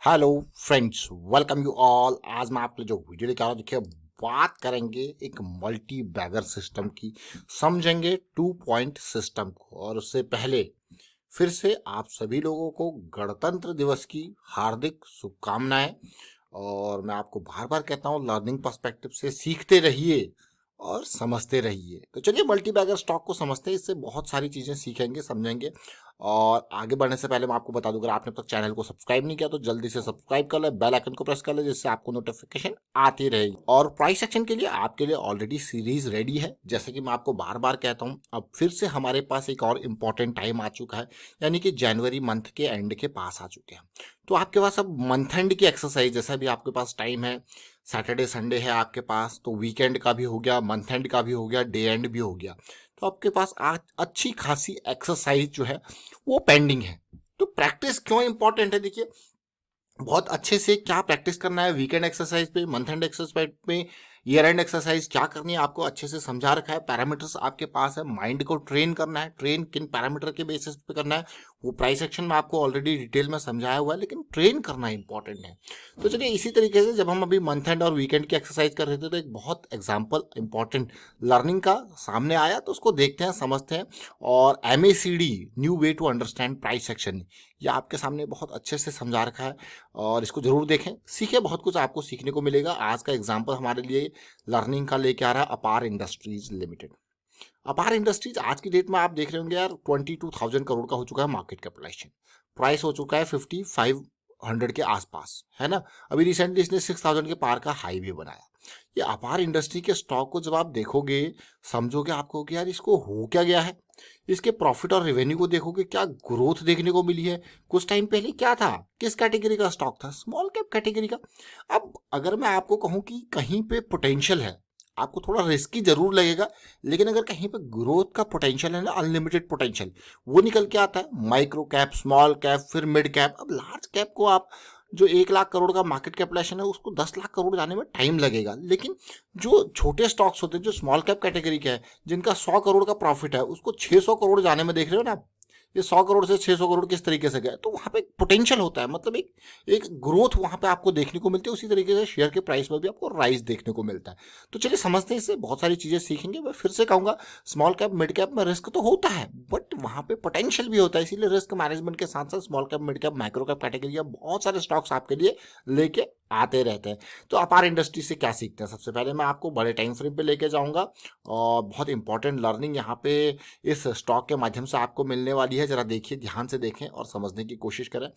Hello friends, welcome you all. आज मैं आपके लिए जो वीडियो लेकर आ रहा हूं, देखिए बात करेंगे एक मल्टी बैगर सिस्टम की। समझेंगे 2 पॉइंट सिस्टम को। और उससे पहले फिर से आप सभी लोगों को गणतंत्र दिवस की हार्दिक शुभकामनाएं। और मैं आपको बार बार कहता हूं, लर्निंग पर्सपेक्टिव से सीखते रहिए और समझते रहिए। तो चलिए मल्टी बैगर स्टॉक को समझते हैं। इससे बहुत सारी चीजें सीखेंगे, समझेंगे। और आगे बढ़ने से पहले मैं आपको बता दूं, अगर आपने अब तक चैनल को सब्सक्राइब नहीं किया तो जल्दी से सब्सक्राइब कर ले, बेल आइकन को प्रेस कर ले, जिससे आपको नोटिफिकेशन आती रहेगी। और प्राइस सेक्शन के लिए आपके लिए ऑलरेडी सीरीज रेडी है। जैसे कि मैं आपको बार बार कहता हूं, अब फिर से हमारे पास एक और इम्पोर्टेंट टाइम आ चुका है, यानी कि जनवरी मंथ के एंड के पास आ चुके हैं। तो आपके पास अब मंथ एंड की एक्सरसाइज, जैसा भी आपके पास टाइम है, सैटरडे संडे है आपके पास, तो वीकेंड का भी हो गया, मंथ एंड का भी हो गया, डे एंड भी हो गया। तो आपके पास आज अच्छी खासी एक्सरसाइज जो है वो पेंडिंग है। तो प्रैक्टिस क्यों इंपॉर्टेंट है, देखिए बहुत अच्छे से क्या प्रैक्टिस करना है वीकेंड एक्सरसाइज पे, मंथ एंड एक्सरसाइज पे, ईयर एंड एक्सरसाइज क्या करनी है आपको अच्छे से समझा रखा है। पैरामीटर्स आपके पास है, माइंड को ट्रेन करना है, ट्रेन किन पैरामीटर के बेसिस पे करना है वो प्राइस सेक्शन में आपको ऑलरेडी डिटेल में समझाया हुआ है, लेकिन ट्रेन करना इंपॉर्टेंट है। तो चलिए इसी तरीके से जब हम अभी मंथ एंड और वीकेंड की एक्सरसाइज कर रहे थे, तो एक बहुत एग्जाम्पल इंपॉर्टेंट लर्निंग का सामने आया, तो उसको देखते हैं, समझते हैं। और MACD, new way to understand price section, ये आपके सामने बहुत अच्छे से समझा रखा है। और इसको जरूर देखें, सीखें, बहुत कुछ आपको सीखने को मिलेगा। आज का एग्जाम्पल हमारे लिए लर्निंग का लेके आ रहा है अपार इंडस्ट्रीज लिमिटेड। अपार इंडस्ट्रीज आज की डेट में आप देख रहे होंगे यार, 22,000 करोड़ का हो चुका है मार्केट कैपिटलाइजेशन। प्राइस हो चुका है 5,500 के आसपास, है ना। अभी रिसेंटली इसने 6,000 के पार का हाई भी बनाया। ये अपार इंडस्ट्री के स्टॉक को जब आप देखोगे, समझोगे, आपको कि यार इसको हो क्या गया है। इसके प्रॉफिट और रेवेन्यू को देखोगे, क्या ग्रोथ देखने को मिली है। कुछ टाइम पहले क्या था, किस कैटेगरी का स्टॉक था, स्मॉल कैप कैटेगरी का। अब अगर मैं आपको कहूं कि कहीं पे पोटेंशियल है, आपको थोड़ा रिस्की जरूर लगेगा, लेकिन अगर कहीं पे ग्रोथ का पोटेंशियल है ना, अनलिमिटेड पोटेंशियल, वो निकल के आता है। माइक्रो कैप, स्मॉल कैप, फिर मिड कैप। अब लार्ज कैप को आप, जो 1 लाख करोड़ का मार्केट कैपिटलाइजेशन है, उसको 10 लाख करोड़ जाने में टाइम लगेगा। लेकिन जो छोटे स्टॉक्स होते हैं, जो स्मॉल कैप कैटेगरी के हैं, जिनका 100 करोड़ का प्रॉफिट है, उसको 600 करोड़ जाने में देख रहे हो ना। ये 100 करोड़ से 600 करोड़ किस तरीके से गए, तो वहां पे पोटेंशियल होता है, मतलब एक एक ग्रोथ वहां पे आपको देखने को मिलती है। उसी तरीके से शेयर के प्राइस में भी आपको राइज देखने को मिलता है। तो चलिए समझते हैं, इससे बहुत सारी चीजें सीखेंगे। मैं फिर से कहूंगा, स्मॉल कैप मिड कैप में रिस्क तो होता है, बट वहां पे पोटेंशियल भी होता है। इसीलिए रिस्क मैनेजमेंट के साथ साथ small cap, mid cap, micro cap category बहुत सारे स्टॉक्स आपके लिए लेके आते रहते हैं। तो अपार इंडस्ट्री से क्या सीखते हैं, सबसे पहले मैं आपको बड़े टाइम फ्रेम पे लेके जाऊंगा। और बहुत इंपॉर्टेंट लर्निंग यहाँ पे इस स्टॉक के माध्यम से आपको मिलने वाली है। जरा देखिए, ध्यान से देखें और समझने की कोशिश करें।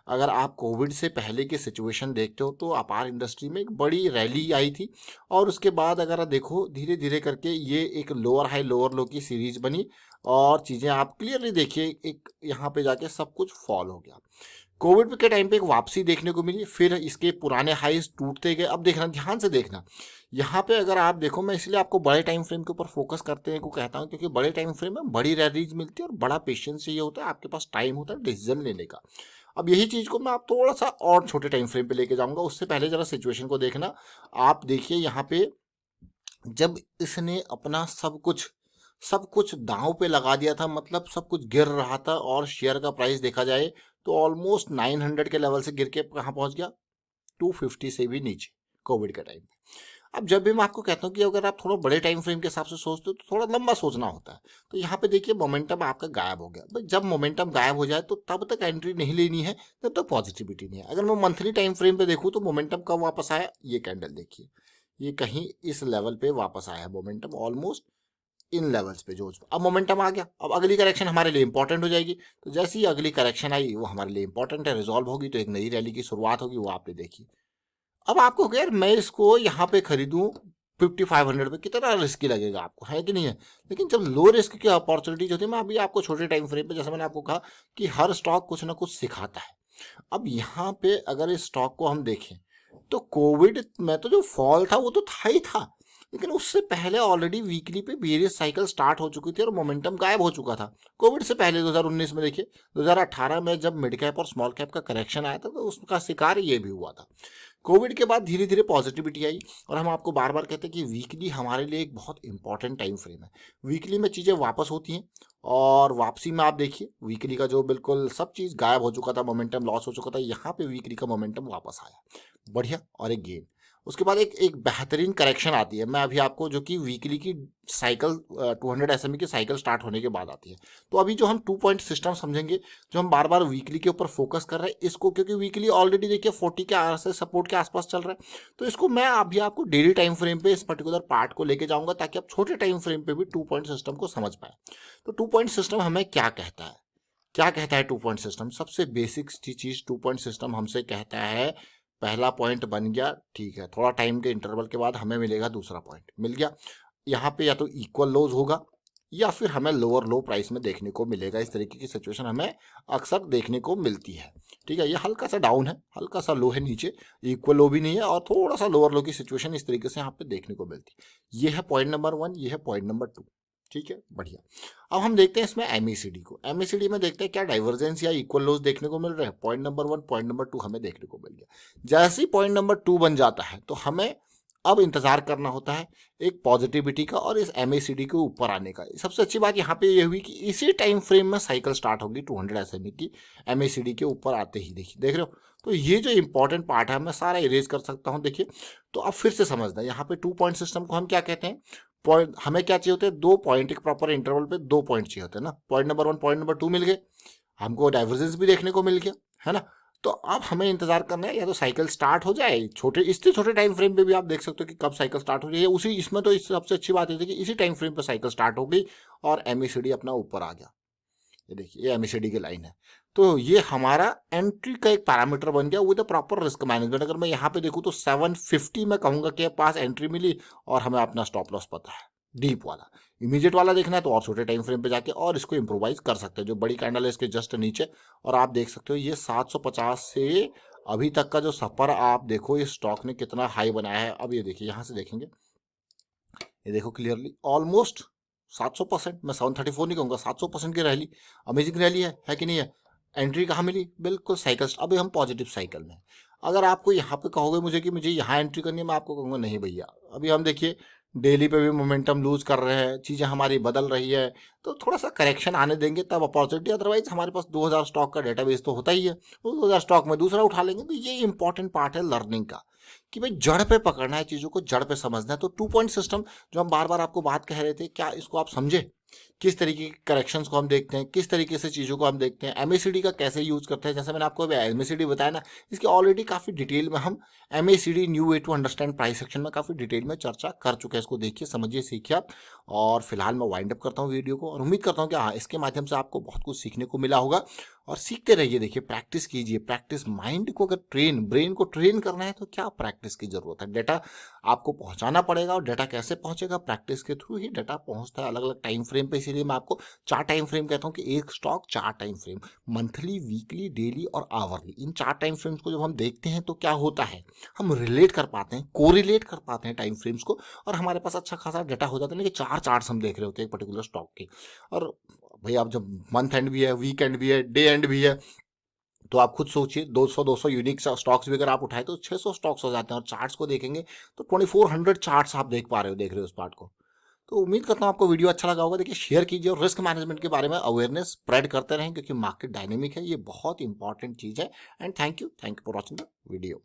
अगर आप कोविड से पहले की सिचुएशन देखते हो, तो अपार इंडस्ट्री में एक बड़ी रैली आई थी। और उसके बाद अगर आप देखो, धीरे धीरे करके ये एक लोअर हाई लोअर लो की सीरीज बनी। और चीजें आप क्लियरली देखिए, एक यहाँ पे जाके सब कुछ फॉल हो गया। कोविड के टाइम पे एक वापसी देखने को मिली, फिर इसके पुराने हाईज टूटते गए। अब देखना, ध्यान से देखना, यहाँ पे अगर आप देखो, मैं इसलिए आपको बड़े टाइम फ्रेम के ऊपर फोकस करते हैं को कहता हूँ, क्योंकि बड़े टाइम फ्रेम में बड़ी रैलीज मिलती है और बड़ा पेशेंस चाहिए होता है, आपके पास टाइम होता है डिसीजन लेने का। अब यही चीज को मैं आप थोड़ा सा और छोटे टाइम फ्रेम पे लेके जाऊंगा। उससे पहले जरा सिचुएशन को देखना। आप देखिए यहाँ पे, जब इसने अपना सब कुछ दांव पे लगा दिया था, मतलब सब कुछ गिर रहा था, और शेयर का प्राइस देखा जाए तो ऑलमोस्ट 900 के लेवल से गिर के कहाँ पहुंच गया, 250 से भी नीचे, कोविड के टाइम पे। अब जब भी मैं आपको कहता हूँ कि अगर आप थोड़ा बड़े टाइम फ्रेम के हिसाब से सोचते हो, तो थोड़ा लंबा सोचना होता है। तो यहाँ पे देखिए, मोमेंटम आपका गायब हो गया भाई। जब मोमेंटम गायब हो जाए, तो तब तक एंट्री नहीं लेनी है जब तक पॉजिटिविटी नहीं है। अगर मैं मंथली टाइम फ्रेम पे देखूँ, तो मोमेंटम कब वापस आया, ये कैंडल देखिए, ये कहीं इस लेवल पे वापस आया है मोमेंटम, ऑलमोस्ट इन लेवल्स पे। जो अब मोमेंटम आ गया, अब अगली करेक्शन हमारे लिए इंपॉर्टेंट हो जाएगी। तो जैसे ही अगली करेक्शन आई, वो हमारे लिए इंपॉर्टेंट है, रिजॉल्व होगी, तो एक नई रैली की शुरुआत होगी, वो आपने देखी। अब आपको क्या यार, मैं इसको यहाँ पे खरीदूं 5,500 पे, कितना रिस्की लगेगा आपको, है कि नहीं है। लेकिन जब लो रिस्क की अपॉर्चुनिटीज होती है, मैं अभी आपको छोटे टाइम फ्रेम पे, जैसे मैंने आपको कहा कि हर स्टॉक कुछ ना कुछ सिखाता है। अब यहाँ पे अगर इस स्टॉक को हम देखें, तो कोविड में तो जो फॉल था वो तो था ही था। लेकिन उससे पहले ऑलरेडी वीकली पे वेरियस साइकिल स्टार्ट हो चुकी थी और मोमेंटम गायब हो चुका था। कोविड से पहले 2019 में देखिए, 2018 में जब मिड कैप और स्मॉल कैप का करेक्शन आया था तो उसका शिकार ये भी हुआ था। कोविड के बाद धीरे धीरे पॉजिटिविटी आई और हम आपको बार बार कहते हैं कि वीकली हमारे लिए एक बहुत इंपॉर्टेंट टाइम फ्रेम है। वीकली में चीज़ें वापस होती हैं और वापसी में आप देखिए वीकली का जो बिल्कुल सब चीज़ गायब हो चुका था, मोमेंटम लॉस हो चुका था, यहाँ पे वीकली का मोमेंटम वापस आया, बढ़िया, और एक गेन। उसके बाद एक बेहतरीन करेक्शन आती है, मैं अभी आपको जो कि वीकली की साइकिल 200 एसएमई की साइकिल स्टार्ट होने के बाद आती है। तो अभी जो हम 2 पॉइंट सिस्टम समझेंगे, जो हम बार बार वीकली के ऊपर फोकस कर रहे हैं इसको, क्योंकि वीकली ऑलरेडी देखिए 40 के से सपोर्ट के आसपास चल रहा है, तो इसको मैं अभी आपको डेली टाइम फ्रेम पे इस पर्टिकुलर पार्ट को लेके जाऊंगा ताकि आप छोटे टाइम फ्रेम पे भी 2 पॉइंट सिस्टम को समझ पाए। तो 2 पॉइंट सिस्टम हमें क्या कहता है, क्या कहता है 2 पॉइंट सिस्टम? सबसे बेसिक चीज 2 पॉइंट सिस्टम हमसे कहता है, पहला पॉइंट बन गया, ठीक है, थोड़ा टाइम के इंटरवल के बाद हमें मिलेगा दूसरा पॉइंट, मिल गया। यहाँ पे या तो इक्वल लोज होगा या फिर हमें लोअर लो प्राइस में देखने को मिलेगा। इस तरीके की सिचुएशन हमें अक्सर देखने को मिलती है, ठीक है। ये हल्का सा डाउन है, हल्का सा लो है नीचे, इक्वल लो भी नहीं है और थोड़ा सा लोअर लो की सिचुएशन इस तरीके से यहाँ पे देखने को मिलती है। ये है पॉइंट नंबर 1, ये है पॉइंट नंबर 2, ठीक है, बढ़िया। अब हम देखते हैं इसमें एमएसीडी को। एमएसीडी में देखते हैं क्या डाइवर्जेंस या इक्वल लोज देखने को मिल रहे हैं। पॉइंट नंबर 1, पॉइंट नंबर 2 हमें देखने को मिल गया। जैसे ही पॉइंट नंबर 2 बन जाता है तो हमें अब इंतजार करना होता है एक पॉजिटिविटी का और इस एमएसीडी के ऊपर आने का। सबसे अच्छी बात यहाँ पे ये हुई कि इसी टाइम फ्रेम में साइकिल स्टार्ट होगी 200 एसएमई की एमएसीडी के ऊपर आते ही, देखिए, देख रहे हो। तो ये जो इंपॉर्टेंट पार्ट है मैं सारा इरेज कर सकता हूँ, देखिए। तो अब फिर से समझना, यहाँ पे 2 पॉइंट सिस्टम को हम क्या कहते हैं। पॉइंट हमें क्या चाहिए होते हैं, 2 पॉइंट, एक प्रॉपर इंटरवल पे 2 पॉइंट चाहिए होते हैं ना। पॉइंट नंबर 1, पॉइंट नंबर 2 मिल गए, हमको डाइवर्जेंस भी देखने को मिल गया, है ना। तो अब हमें इंतजार करना है या तो साइकिल स्टार्ट हो जाए, छोटे इससे छोटे टाइम फ्रेम पे भी आप देख सकते हो कि कब साइकिल स्टार्ट हो जाए, उसी इसमें तो इस सबसे अच्छी बात ये थी कि इसी टाइम फ्रेम पे साइकिल स्टार्ट हो गई और एमएसीडी अपना ऊपर आ गया। ये देखिए, ये एमएसीडी की लाइन है। तो ये हमारा एंट्री का एक पैरामीटर बन गया विद प्रॉपर रिस्क मैनेजमेंट। अगर मैं यहाँ पे देखूँ तो 750 में कहूँगा कि पास एंट्री मिली और हमें अपना स्टॉप लॉस पता है। डीप वाला, इमीडिएट वाला देखना है तो और छोटे टाइम फ्रेम पे जाके और इसको इम्प्रोवाइज कर सकते हैं। जो बड़ी कैंडल है इसके जस्ट नीचे, और आप देख सकते हो ये 750 से अभी तक का जो सफर, आप देखो इस स्टॉक ने कितना हाई बनाया है। अब ये देखिए, यहाँ से देखेंगे, ये देखो क्लियरली ऑलमोस्ट 700%, मैं 734 नहीं कहूँगा, 700% की रैली, अमेजिंग रैली है कि नहीं है। एंट्री कहाँ मिली, बिल्कुल साइकिल। अभी हम पॉजिटिव साइकिल में। अगर आपको यहाँ पे कहोगे मुझे कि मुझे यहाँ एंट्री करनी है, मैं आपको कहूँगा नहीं भैया, अभी हम देखिए डेली पे भी मोमेंटम लूज कर रहे हैं, चीज़ें हमारी बदल रही है, तो थोड़ा सा करेक्शन आने देंगे तब अपॉर्चुनिटी। अदरवाइज हमारे पास 2000 स्टॉक का डेटाबेस तो होता ही है, वो 2000 स्टॉक में दूसरा उठा लेंगे। तो ये इंपॉर्टेंट पार्ट है लर्निंग का कि भाई जड़ पे पकड़ना है, चीज़ों को जड़ पे समझना है। तो 2 पॉइंट सिस्टम जो हम बार बार आपको बात कह रहे थे, क्या इसको आप समझे, किस तरीके के करेक्शंस को हम देखते हैं, किस तरीके से चीज़ों को हम देखते हैं, एमएसीडी का कैसे यूज़ करते हैं। जैसे मैंने आपको एमएसीडी बताया ना, इसकी ऑलरेडी काफ़ी डिटेल में हम MACD new way to understand price section में काफ़ी डिटेल में चर्चा कर चुके हैं। इसको देखिए, समझिए, सीखिए आप। और फिलहाल मैं वाइंड अप करता हूँ वीडियो को और उम्मीद करता हूँ कि हाँ, इसके माध्यम से आपको बहुत कुछ सीखने को मिला होगा। और सीखते रहिए, देखिए, प्रैक्टिस कीजिए, प्रैक्टिस। माइंड को अगर ब्रेन को ट्रेन करना है तो क्या प्रैक्टिस की जरूरत है। डेटा आपको पहुंचाना पड़ेगा और डेटा कैसे पहुंचेगा, प्रैक्टिस के थ्रू ही डेटा पहुंचता है अलग अलग टाइम फ्रेम पे। इसीलिए मैं आपको 4 टाइम फ्रेम कहता हूं कि एक stock 4 time frame, monthly, weekly, daily और आवरली, इन 4 टाइम फ्रेम्स को जब हम देखते हैं तो क्या होता है, हम रिलेट कर पाते हैं, कोरिलेट कर पाते हैं टाइम फ्रेम्स को, और हमारे पास अच्छा खासा डेटा हो जाता है। कि 4 चार्ट्स हम देख रहे होते हैं एक पर्टिकुलर स्टॉक के। और भाई आप जब मंथ एंड भी है, वीक एंड भी है, डे एंड भी है, तो आप खुद सोचिए 200 यूनिक स्टॉक्स भी अगर आप उठाए तो 600 स्टॉक्स हो जाते हैं। और चार्ट्स को देखेंगे तो 2400 चार्ट्स आप देख रहे हो उस पार्ट को। तो उम्मीद करता हूँ आपको वीडियो अच्छा लगा होगा। देखिए, शेयर कीजिए और रिस्क मैनेजमेंट के बारे में अवेयरनेस स्प्रेड करते रहें, क्योंकि मार्केट डायनेमिक है, ये बहुत इंपॉर्टेंट चीज़ है। And thank you for watching the video.